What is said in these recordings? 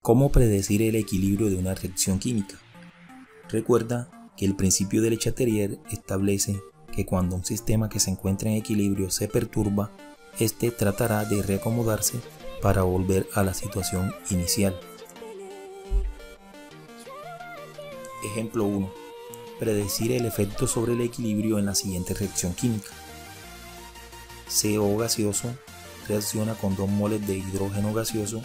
¿Cómo predecir el equilibrio de una reacción química? Recuerda que el principio de Le Chatelier establece que cuando un sistema que se encuentra en equilibrio se perturba, este tratará de reacomodarse para volver a la situación inicial. Ejemplo 1. Predecir el efecto sobre el equilibrio en la siguiente reacción química. CO gaseoso reacciona con 2 moles de hidrógeno gaseoso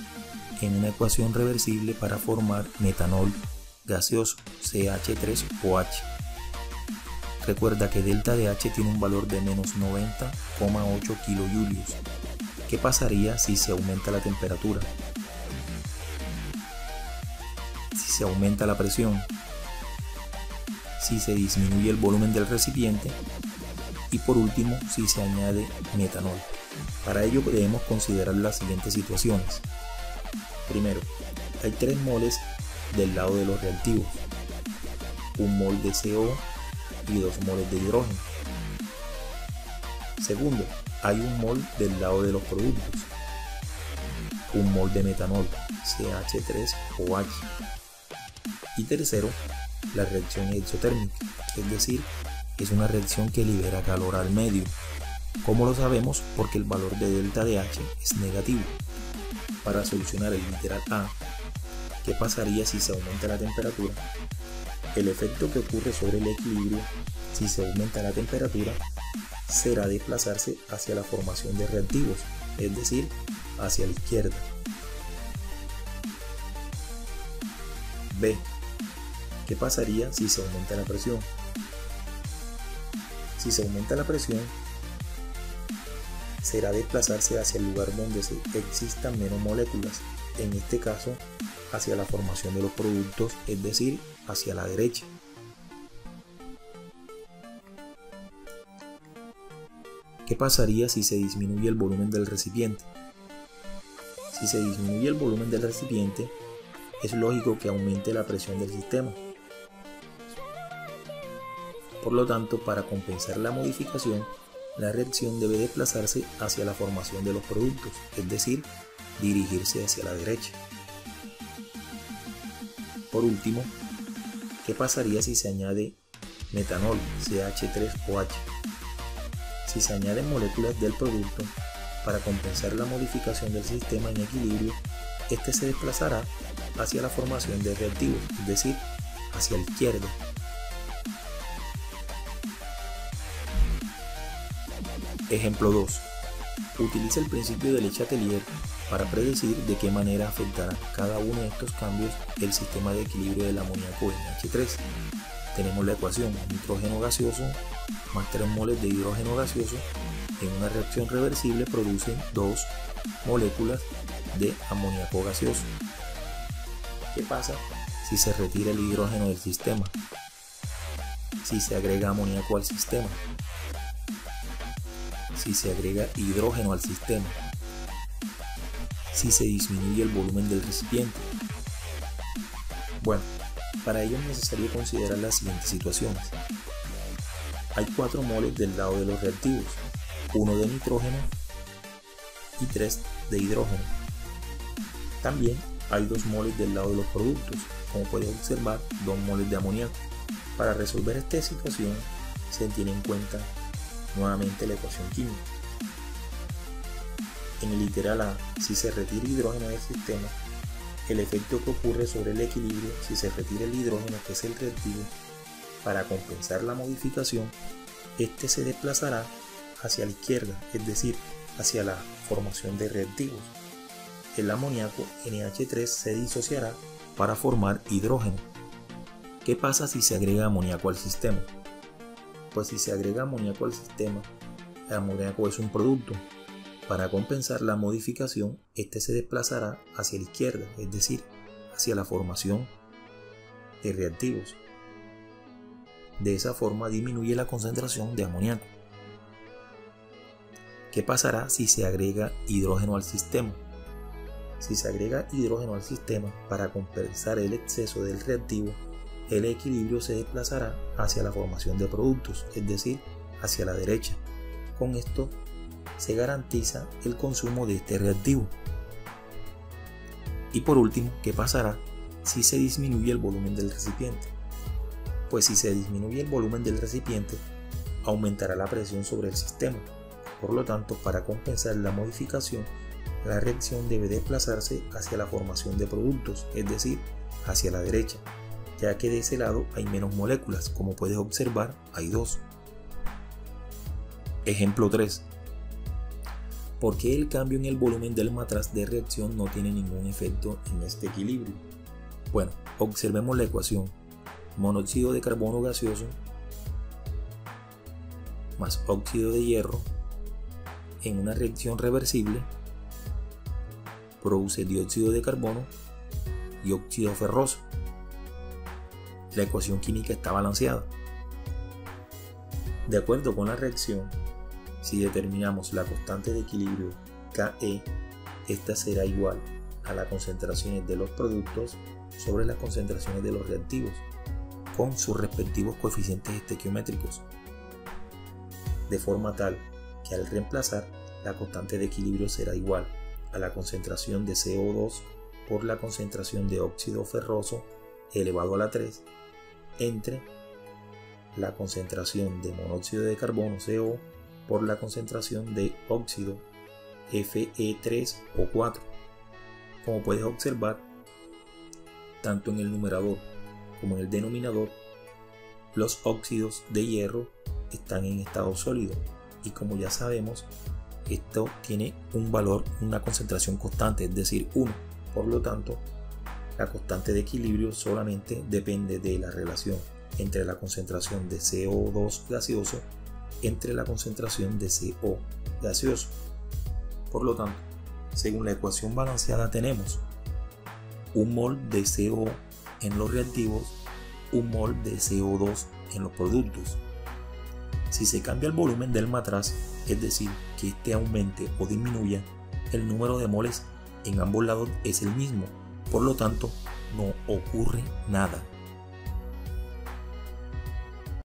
en una ecuación reversible para formar metanol gaseoso CH3OH. Recuerda que delta de H tiene un valor de menos 90,8 kilojulios. ¿Qué pasaría si se aumenta la temperatura? Si se aumenta la presión, si se disminuye el volumen del recipiente y por último si se añade metanol. Para ello debemos considerar las siguientes situaciones. Primero, hay 3 moles del lado de los reactivos, 1 mol de CO y 2 moles de hidrógeno. Segundo, hay 1 mol del lado de los productos, 1 mol de metanol CH3OH. Y tercero, la reacción exotérmica, es decir, es una reacción que libera calor al medio. ¿Cómo lo sabemos? Porque el valor de delta de H es negativo. Para solucionar el literal A, ¿qué pasaría si se aumenta la temperatura? El efecto que ocurre sobre el equilibrio si se aumenta la temperatura será desplazarse hacia la formación de reactivos, es decir, hacia la izquierda. B. ¿Qué pasaría si se aumenta la presión? Si se aumenta la presión, será desplazarse hacia el lugar donde existan menos moléculas, en este caso hacia la formación de los productos, es decir, hacia la derecha. ¿Qué pasaría si se disminuye el volumen del recipiente? Si se disminuye el volumen del recipiente, es lógico que aumente la presión del sistema. Por lo tanto, para compensar la modificación, la reacción debe desplazarse hacia la formación de los productos, es decir, dirigirse hacia la derecha. Por último, ¿qué pasaría si se añade metanol CH3OH? Si se añaden moléculas del producto, para compensar la modificación del sistema en equilibrio, este se desplazará hacia la formación de reactivos, es decir, hacia la izquierda. Ejemplo 2. Utiliza el principio de Le Chatelier para predecir de qué manera afectará cada uno de estos cambios el sistema de equilibrio del amoníaco NH3. Tenemos la ecuación: nitrógeno gaseoso más 3 moles de hidrógeno gaseoso en una reacción reversible producen 2 moléculas de amoníaco gaseoso. ¿Qué pasa si se retira el hidrógeno del sistema? Si se agrega amoníaco al sistema. Si se agrega hidrógeno al sistema. Si se disminuye el volumen del recipiente. Bueno, para ello es necesario considerar las siguientes situaciones. Hay 4 moles del lado de los reactivos, 1 de nitrógeno y 3 de hidrógeno. También hay 2 moles del lado de los productos, como puedes observar, 2 moles de amoníaco. Para resolver esta situación se tiene en cuenta nuevamente la ecuación química. En el literal A, si se retira hidrógeno del sistema, el efecto que ocurre sobre el equilibrio si se retira el hidrógeno, que es el reactivo, para compensar la modificación, este se desplazará hacia la izquierda, es decir, hacia la formación de reactivos. El amoníaco NH3 se disociará para formar hidrógeno. ¿Qué pasa si se agrega amoníaco al sistema? Pues si se agrega amoníaco al sistema, el amoníaco es un producto. Para compensar la modificación, este se desplazará hacia la izquierda, es decir, hacia la formación de reactivos. De esa forma disminuye la concentración de amoníaco. ¿Qué pasará si se agrega hidrógeno al sistema? Si se agrega hidrógeno al sistema, para compensar el exceso del reactivo, el equilibrio se desplazará hacia la formación de productos, es decir, hacia la derecha. Con esto se garantiza el consumo de este reactivo. Y por último, ¿qué pasará si se disminuye el volumen del recipiente? Pues si se disminuye el volumen del recipiente, aumentará la presión sobre el sistema. Por lo tanto, para compensar la modificación, la reacción debe desplazarse hacia la formación de productos, es decir, hacia la derecha, ya que de ese lado hay menos moléculas. Como puedes observar, hay 2. Ejemplo 3. ¿Por qué el cambio en el volumen del matraz de reacción no tiene ningún efecto en este equilibrio? Bueno, observemos la ecuación. Monóxido de carbono gaseoso más óxido de hierro en una reacción reversible produce dióxido de carbono y óxido ferroso. La ecuación química está balanceada. De acuerdo con la reacción, si determinamos la constante de equilibrio Ke, esta será igual a las concentraciones de los productos sobre las concentraciones de los reactivos, con sus respectivos coeficientes estequiométricos, de forma tal que al reemplazar, la constante de equilibrio será igual a la concentración de CO2 por la concentración de óxido ferroso elevado a la 3 entre la concentración de monóxido de carbono CO por la concentración de óxido Fe3O4. Como puedes observar, tanto en el numerador como en el denominador, los óxidos de hierro están en estado sólido, y como ya sabemos, esto tiene un valor, una concentración constante, es decir, 1. Por lo tanto, la constante de equilibrio solamente depende de la relación entre la concentración de CO2 gaseoso entre la concentración de CO gaseoso. Por lo tanto, según la ecuación balanceada tenemos 1 mol de CO en los reactivos, 1 mol de CO2 en los productos. Si se cambia el volumen del matraz, es decir, que este aumente o disminuya, el número de moles en ambos lados es el mismo, por lo tanto no ocurre nada.